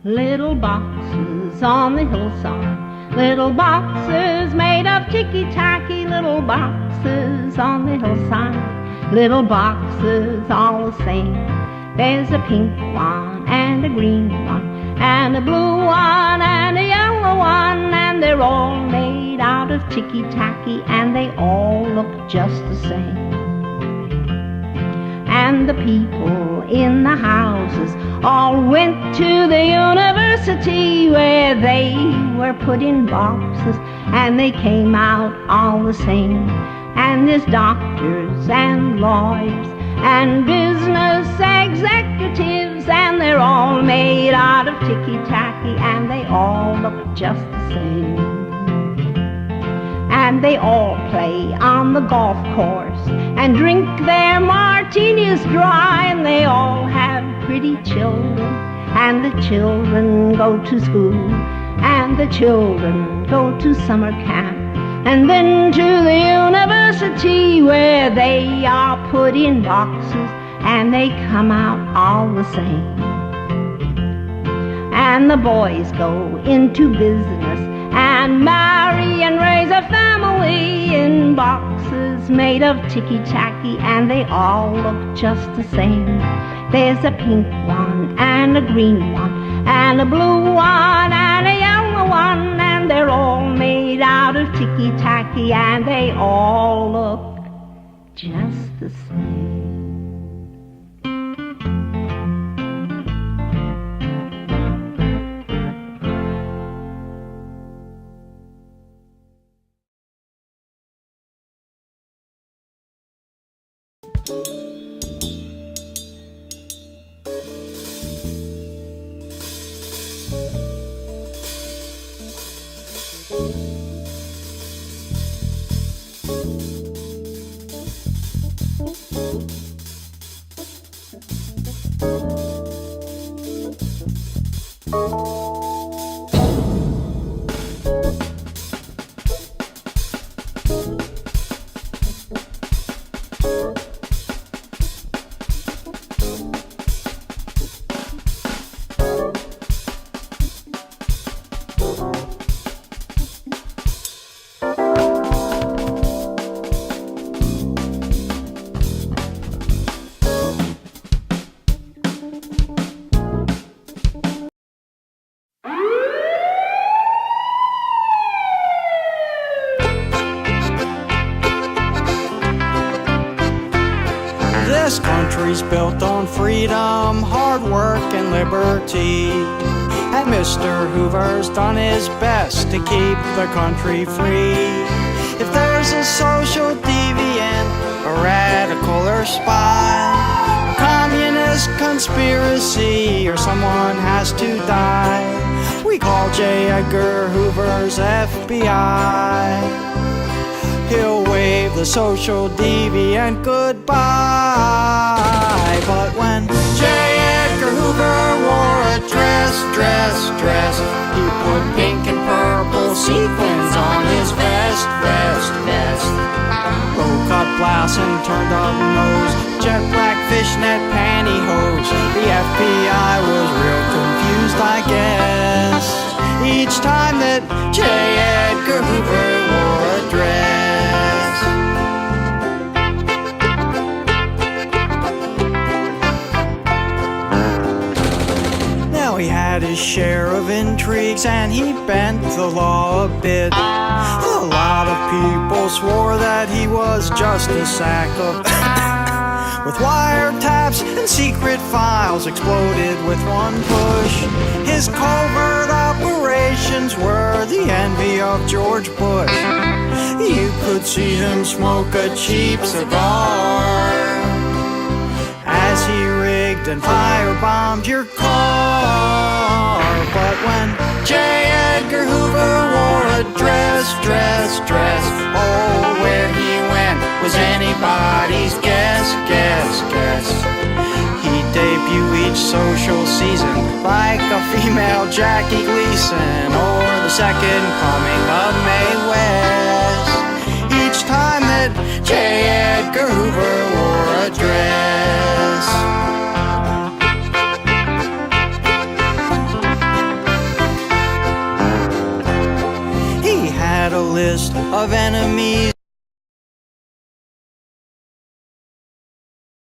Little boxes on the hillside, little boxes made of ticky-tacky, little boxes on the hillside, little boxes all the same. There's a pink one and a green one and a blue one and a yellow one, and they're all made out of ticky-tacky and they all look just the same. And the people in the houses all went to the university where they were put in boxes and they came out all the same. And there's doctors and lawyers and business executives, and they're all made out of ticky-tacky and they all look just the same. And they all play on the golf course and drink their martinis dry, and they all have pretty children, and the children go to school, and the children go to summer camp, and then to the university where they are put in boxes and they come out all the same. And the boys go into business and marry and raise a family in boxes made of ticky-tacky, and they all look just the same. There's a pink one and a green one and a blue one and a yellow one, and they're all made out of ticky-tacky and they all look just the same. This country's built on freedom, hard work, and liberty. And Mr. Hoover's done his best to keep the country free. If there's a social deviant, a radical or spy, a communist conspiracy, or someone has to die, we call J. Edgar Hoover's FBI. He'll wave the social deviant goodbye. But when J. Edgar Hoover wore a dress, he put pink and purple sequins on his vest. Low-cut blouse and turned-up nose, jet black fishnet pantyhose. The FBI was real confused, I guess, each time that J. Edgar Hoover wore a dress. He had his share of intrigues and he bent the law a bit. A lot of people swore that he was just a sack of with wiretaps and secret files exploded with one push. His covert operations were the envy of George Bush. You could see him smoke a cheap cigar as he rigged and firebombed your car. But when J. Edgar Hoover wore a dress, oh, where he went was anybody's guess. He'd debut each social season like a female Jackie Gleason or the second coming of Mae West, each time that J. Edgar Hoover wore a dress. list of enemies.